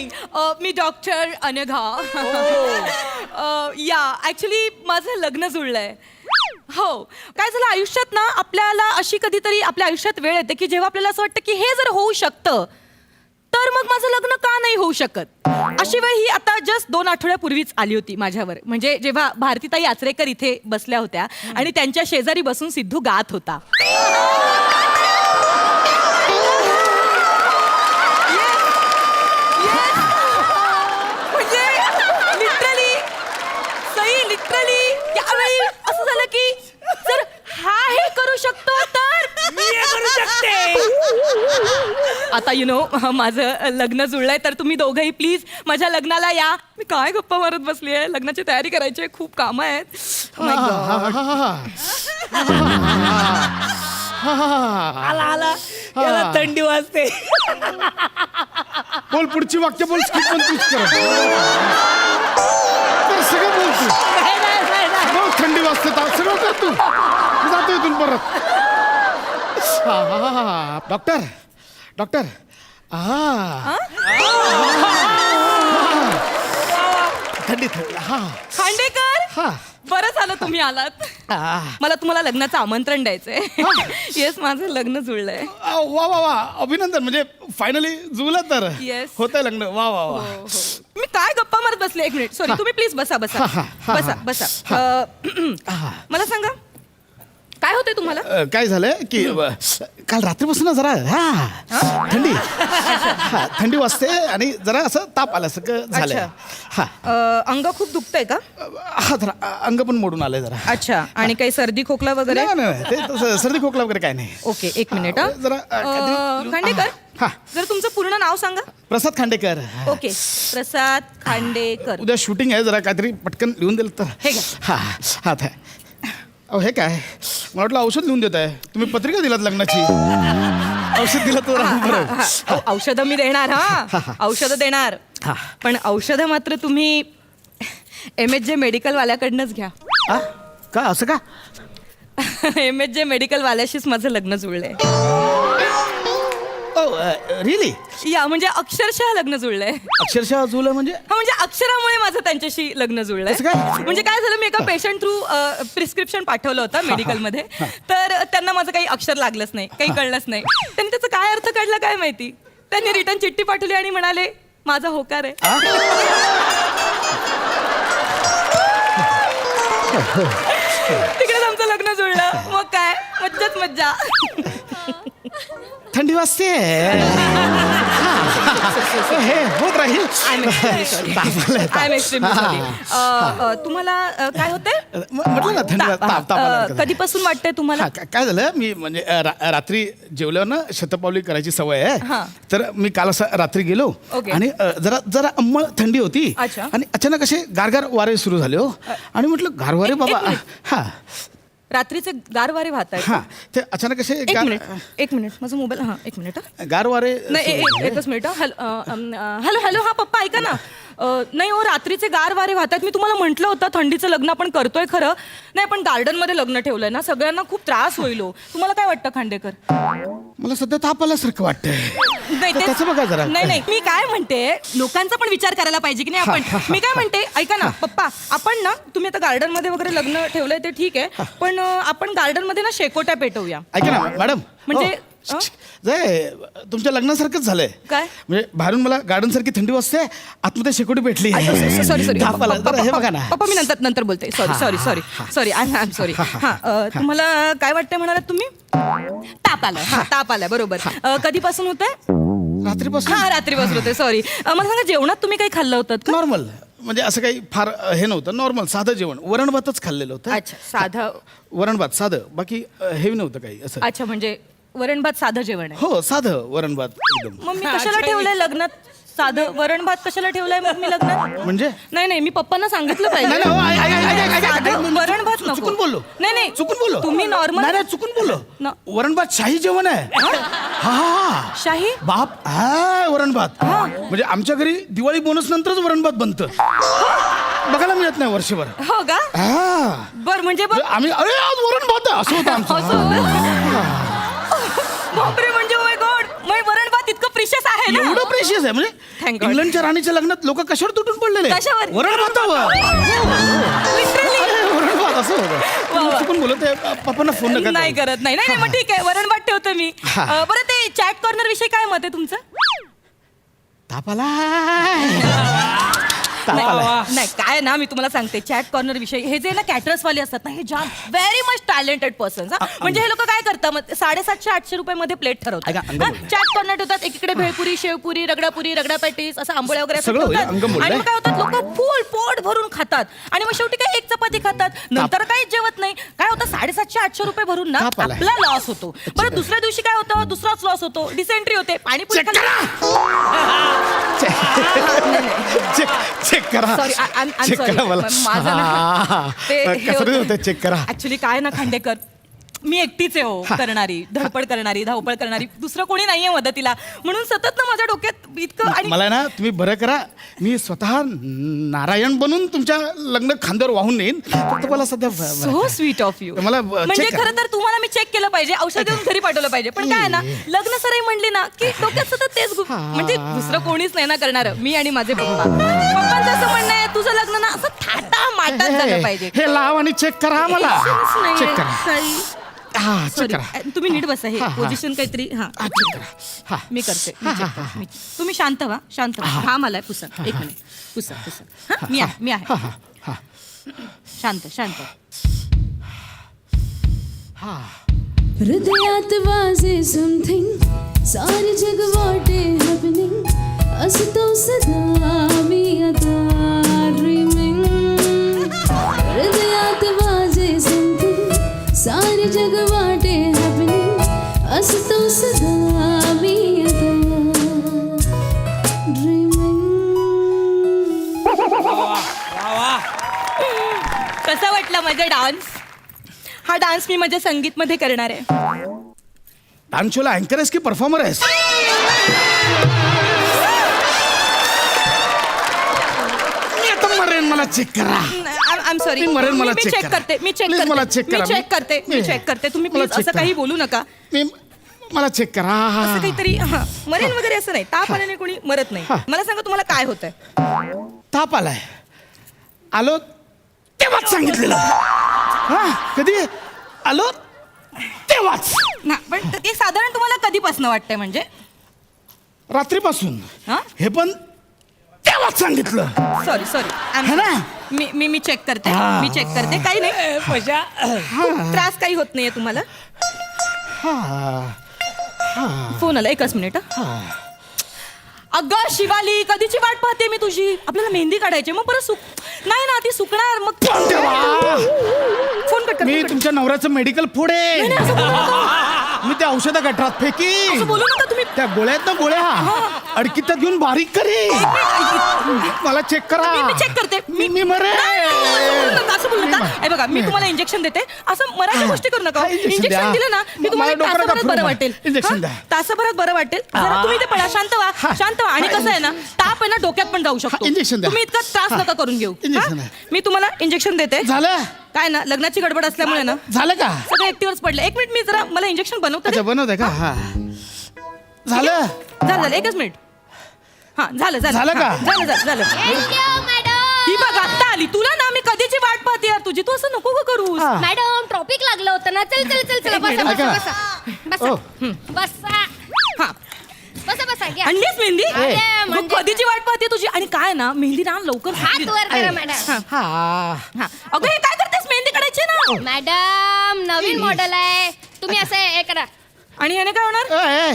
Morning मी doctor Anagha. या actually माझं लग्न जुळलंय. हो, काय झालं आयुष्यात ना, आपल्याला अशी कधीतरी आपल्या आयुष्यात वेळ येते की जेव्हा आपल्याला असं वाटतं की हे जर होऊ शकतं तर मग माझं लग्न का नाही होऊ शकत. अशी वेळ ही आता जस्ट 2 आठवड्यापूर्वीच आली होती माझ्यावर. म्हणजे जेव्हा भारतीताई आचरेकर इथे बसल्या होत्या आणि त्यांच्या शेजारी बसून सिद्धू गात होता. म्हणजे लिटरली त्यावेळी असं झालं की जर हा हे करू शकतो तर मी हे करू शकते. आता माझं लग्न जुळलंय तर तुम्ही दोघंही प्लीज माझ्या लग्नाला या. मी काय गप्पा मारत बसली आहे. लग्नाची तयारी करायची आहे, खूप कामं आहेत. Oh my God. आला याला थंडी वाजते. बोल पुढची वाक्य बोल. स्किप पण तूच कर. सगळं बोल तू. बोल थंडी वाजते सगळं कर तू. मी जातो इथून परत. डॉक्टर डॉक्टर थंडी थंडी. खांडेकर, बरं झालं तुम्ही आलात. मला तुम्हाला लग्नाचं आमंत्रण द्यायचंय. येस, माझं लग्न जुळलंय. वा वा वा, अभिनंदन. म्हणजे फायनली जुळलं तर. Yes. होतंय लग्न. वा वा वा. मी काय गप्पा मारत बसले. 1 मिनिट, सॉरी. तुम्ही प्लीज बसा बसा बसा बसा. मला सांगा काय होतंय तुम्हाला. काय झालंय की काल रात्रीपासून ना जरा थंडी थंडी वाजते आणि जरा असं ताप आल्यासारखं झालंय. अंग खूप दुखतंय का. जरा अंग पण मोडून आलंय जरा. अच्छा. आणि काही सर्दी खोकला वगैरे. नाही नाही, ते तसं सर्दी खोकला वगैरे काय नाही. Okay, 1 minute. जरा खांडेकर, जर तुमचं पूर्ण नाव सांगा. प्रसाद खांडेकर. ओके, प्रसाद खांडेकर. उद्या शूटिंग आहे, जरा काहीतरी पटकन लिहून दिलं तर. हे घ्या. हा हे काय, मला वाटलं औषध लिहून देत आहे. तुम्ही पत्रिका दिलात लग्नाची. औषध दिलं तर औषधं मी देणार. औषधं देणार. पण औषधं मात्र तुम्ही MSJ मेडिकल वाल्याकडनंच घ्या. का असं का. MSJ मेडिकल वाल्याशीच माझं लग्न जुळलंय. रिअली. या म्हणजे अक्षरशः लग्न जुळलंय. अक्षरशः जुळलं म्हणजे. म्हणजे अक्षरामुळे माझं त्यांच्याशी लग्न जुळलंय. म्हणजे काय झालं, मी एका पेशंट थ्रू प्रिस्क्रिप्शन पाठवलं होतं मेडिकलमध्ये. तर त्यांना माझं काही अक्षर लागलंच नाही, काही कळलंच नाही. त्यांनी त्याचा काय अर्थ काढला काय माहिती. त्यांनी रिटर्न चिठ्ठी पाठवली आणि म्हणाले माझा होकार आहे. तिकडेच आमचं लग्न जुळलं. मग काय मज्जाच मज्जा. थंडी वाजते. हे होत राहील. तुम्हाला काय होतंय. म्हटलं ना थंडी ताप आला. कधीपासून वाटतंय तुम्हाला. काय झालं, मी म्हणजे रात्री जेवल्यावर ना शतपावली करायची सवय आहे. तर मी काल असं रात्री गेलो आणि जरा अंमळ थंडी होती. आणि अचानक असे गारगार वारे सुरू झाले. आणि म्हटलं गार वारे बाबा. रात्रीचे गार वारे वाहत आहेत. ते अचानक असे. एक मिनिट माझा मोबाईल. 1 मिनिट. गार वारे. नाही, एकच मिनिट. हॅलो हा पप्पा ऐका ना. नाही हो, रात्रीचे गार वारे वाहतात. मी तुम्हाला म्हटलं होतं थंडीचं लग्न आपण करतोय खरं. नाही पण गार्डन मध्ये लग्न ठेवलंय ना, सगळ्यांना खूप त्रास होईल. तुम्हाला काय वाटतं खांडेकर. मला सध्या ताप आल्यासारखं वाटतंय. नाही बघा जरा. नाही, मी काय म्हणते, लोकांचा पण विचार करायला पाहिजे की नाही आपण. मी काय म्हणते ऐका ना पप्पा, आपण ना, तुम्ही आता गार्डन मध्ये वगैरे लग्न ठेवलंय ते ठीक आहे, पण आपण गार्डन मध्ये ना शेकोट्या पेटवूया. ऐका ना मॅडम. म्हणजे तुमच्या लग्नासारखंच झालंय. काय म्हणजे बाहेरून मला गार्डन सारखी थंडी वाजते, आतमध्ये शेकोटी पेटली. सॉरी हे बघा ना पप्पा, मी नंतर बोलते. Sorry I am sorry. तुम्हाला काय वाटतंय म्हणालात तुम्ही. ताप आलाय. बरोबर. कधीपासून होतंय. रात्रीपासून. रात्रीपासून होते. सॉरी. मला सांगा, जेवणात तुम्ही काही खाल्लं होतं. नॉर्मल, म्हणजे असं काही फार हे नव्हतं. नॉर्मल साधं जेवण, वरण भातच खाल्लेलं होतं. अच्छा, साधं वरण भात, साधं. बाकी हेवी नव्हतं काही असं. अच्छा, म्हणजे वरण भात साधं जेवण आहे. हो, साधं वरण भात एकदम. मग मी कशाला ठेवलंय लग्नात साधं वरण भात. कशाला ठेवलंय मग मी लग्नात. म्हणजे नाही, मी पप्पांना सांगितलं पाहिजे. वरण भात नको. चुकून बोललो. नाही चुकून बोललो. तुम्ही नॉर्मल. नाही, चुकून बोललो. वरण भात शाही जेवण आहे. शाही बाप. वरण भात म्हणजे आमच्या घरी दिवाळी बोनस नंतरच वरण भात बनतं. बघायला मिळत नाही वर्षभर. हो का. बरं, म्हणजे आम्ही अरे आज वरण भात असं होतं आमचं. बापरे, म्हणजे ओय गॉड, वरण भात इतकं प्रिशियस आहे आहे ना. एवढं प्रेशियस आहे म्हणजे Thank God. इंग्लंडच्या राणीच्या लग्नात लोक कशावर तुटून पडलेले कशावर? वरण भातावर Literally. वरण भात असं वा, वा. होतं चुकून बोलत पप्पांना फोन नका नाही करू. करत नाही नाही मग ठीक आहे वरण भात ठेवतो मी हा. बरं ते चॅट कॉर्नर विषयी काय मत आहे तुमचं ताप आलाय. ताप आलाय. नाही काय ना मी तुम्हाला सांगते चॅट कॉर्नर विषयी हे जे ना कॅटरर्स वाले असतात ना हे जाम व्हेरी मच टॅलेंटेड पर्सन म्हणजे हे लोक काय करतात मग 750-800 रुपये मध्ये प्लेट ऐका, ठरवतात अंग बोललंय. चॅट कॉर्नर ठेवतात एकीकडे भेळपुरी शेवपुरी रगडा पॅटीस असं आंबोळ्या वगैरे असं सगळं होईल, अंग ठेवतात. बोललंय. आणि मग काय होतात लोक फुल पोट भरून खातात आणि मग शेवटी काय एक चपाती खातात नंतर काहीच जेवत नाही काय होतं 750-800 रुपये भरून ना ताप आलाय. आपला लॉस होतो बरं दुसऱ्या दिवशी काय होतं दुसराच लॉस होतो डिसेंट्री होते पाणीपुरी चेक करा Sorry, चेक करा मला माझं ना ते कसं होतं चेक करा ऍक्च्युली काय ना खांडेकर मी एकटीच आहे हो करणारी धडपड करणारी धावपळ करणारी दुसरं कोणी नाहीये मदतीला म्हणून सतत ना माझ्या डोक्यात इतकं आणि मला ना तुम्ही बरं करा मी स्वतः नारायण बनून तुमच्या लग्न खांद्यावर वाहून नेईन फक्त मला सध्या सो स्वीट ऑफ यू मला म्हणजे check करा. खरं तर तुम्हाला मी चेक केलं पाहिजे औषध देऊन घरी पाठवलं पाहिजे पण काय आहे ना लग्न सराई म्हणली ना की डोक्यात सतत तेच म्हणजे दुसरं कोणीच नाही ना करणार मी आणि माझे पप्पा पप्पांचं असं म्हणणं आहे तुझं लग्न ना असं थाटा माटात झालं पाहिजे हे लाव आणि चेक करा मला नाहीये. चेक करा काही हा चेक सॉरी करा तुम्ही नीट बसा हे हा, हा. पोझिशन काहीतरी हा हा, check करा. हा. मी करते मी check करते. मी- तुम्ही शांत व्हा हा मला पुसा एक मिनिट पुसा हा, मी आहे हा हा हा शांत हा हृदयात वाजे समथिंग सारे जग वाटे हॅपनिंग असतो सदा मी आता ड्रीमिंग हृदयात वाजे समथिंग सारे जग वाटे हॅपनिंग असतो सदा मी आता ड्रीमिंग कसा वाटला माझा डान्स हा डान्स मी माझ्या संगीत मध्ये करणार आहे डान्स शोला अँकर आहेस की परफॉर्मर आहेस मी आता मरेन मला चेक करा आय एम सॉरी मी मरेन, मला मी check चेक करा. करते मी चेक Please मला check करा. मी चेक करते तुम्ही मला प्लीज check असं काही करा. बोलू नका मी मला चेक करा असं काहीतरी हा मरेन वगैरे असं नाही ताप आल्याने कोणी मरत नाही हा. मला सांगा तुम्हाला काय होतंय ताप आलाय आलो तेव्हाच सांगितलेलं हा कधी आलो तेव्हाच ना पण ते साधारण तुम्हाला कधीपासून वाटतंय म्हणजे रात्रीपासून हा? हे पण तेव्हाच सांगितलं सॉरी है ना? मी चेक करते हा. मी चेक करते काही नाही पशा खूप त्रास काही होत नाहीये तुम्हाला फोन आला एकच मिनिट अगं शिवाली कधीची वाट पाहते मी तुझी आपल्याला मेहंदी काढायची मग परत नाही ना ती सुकणार मग फोन कट मी तुमच्या नवऱ्याचं मेडिकल पुढे मी त्या औषधा गटरात फेकी बोलू नका तुम्ही त्या गोळ्या आहेत ना गोळ्या अडकितात घेऊन बारीक करे मला चेक करा मी चेक करते मी मरे असं बोलू नका हे बघा मी तुम्हाला इंजेक्शन देते असं मराठी गोष्टी करू नका injection इंजेक्शन द्या. दिलं ना की तुम्हाला मला डोकं नका तासाभरात बरं फिरवू. वाटेल Injection हा? द्या. तासाभरात बरं वाटेल जरा तुम्ही ते पडा शांत व्हा आणि कसं आहे ना ताप आहे ना डोक्यात पण जाऊ शकतो injection द्या. तुम्ही इतका त्रास नका करून घेऊ Injection हा? आहे. मी तुम्हाला इंजेक्शन देते झालं काय ना लग्नाची गडबड असल्यामुळे ना झालं का सगळं एकटीवरच पडलं एक मिनिट मी जरा मला इंजेक्शन बनवते अच्छा बनवते का हा झालं झालं एकच मिनिट हा झालं झालं का? हा, झालं ही बघ आता आली तुला ना मी कधीची वाट पाहते यार तुझी तू असं नको करू हा. मॅडम ट्रॉपिक लागलं होतं ना चल चल चल चल एक बसा मिनिट, बसा ऐका. बसा बसा हा बसा बसा घ्या आणलीस मेहंदी अरे, मग म्हणजे- कधीची वाट पाहते तुझी आणि काय ना मेहंदी ना लवकर हात सुकली. वर करा मॅडम हा, हा हा. अगं हे काय करतेस मेहंदी काढायची ना मॅडम नवीन मॉडेल आहे तुम्ही असं हे करा आणि याने काय होणार ए,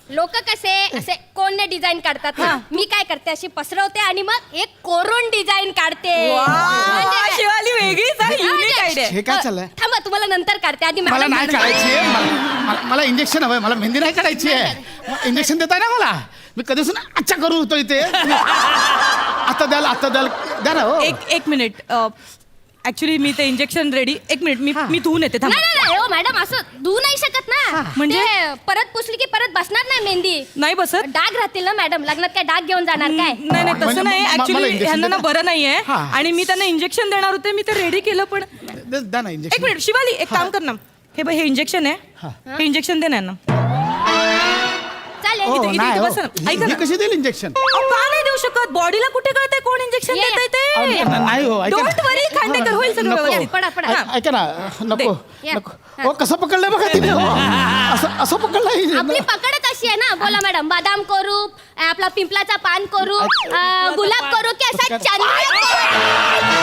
लोक कसे असे कोणने डिझाईन काढतात ना मी काय करते अशी पसरवते आणि मग एक कोरून डिझाईन काढते वा, म्हणजे- शिवाली वेगळीच आहे युनिक आयडिया हे काय चाललंय थांबा तुम्हाला नंतर काढते आधी मला मॅडम नाही काढायची मला इंजेक्शन हवंय मला मेहंदी नाही काढायची आहे इंजेक्शन देताय ना मला मी कधीपासून अच्छा करून होतो इथे आता द्या ना हो एक मिनिट ऍक्च्युली मी ते इंजेक्शन रेडी एक मिनिट मी धुवून येते थांब नाही नाही हो मॅडम असं धुवू नाही शकत ना म्हणजे? ते परत पुसली की परत बसणार नाही मेहंदी नाही बसत डाग राहतील ना मॅडम लग्नात काय डाग घेऊन जाणार काय नाही नाही म्हणजे तसं नाही मला ऍक्च्युली injection ह्यांना ना देता? बरं नाहीये हा. आणि मी त्यांना इंजेक्शन देणार होते मी ते रेडी केलं पण द्या ना एक इंजेक्शन मिनिट शिवाली एक काम कर ना हे बघ हे इंजेक्शन आहे हे इंजेक्शन दे ना यांना. आले हो, इथे- नाही, इथे हो. बसा ना. ऐका ही ना. कशी देईल इंजेक्शन अहो, का नाही देऊ शकत बॉडीला कुठे कळतंय कोण इंजेक्शन ये. देतंय ते नाही हो ऐका डोंट वरी खांडेकर होईल सगळं नको. व्यवस्थित. पडा, पडा. हा. ऐका ना नको या. नको हो कसं पकडलंय बघा तिने हो. असं असं पकडलंय आपली पकडच अशी आहे ना. बोला मॅडम, बदाम करू, आपला पिंपलाचा पान करू, गुलाब करू की असा चंद्र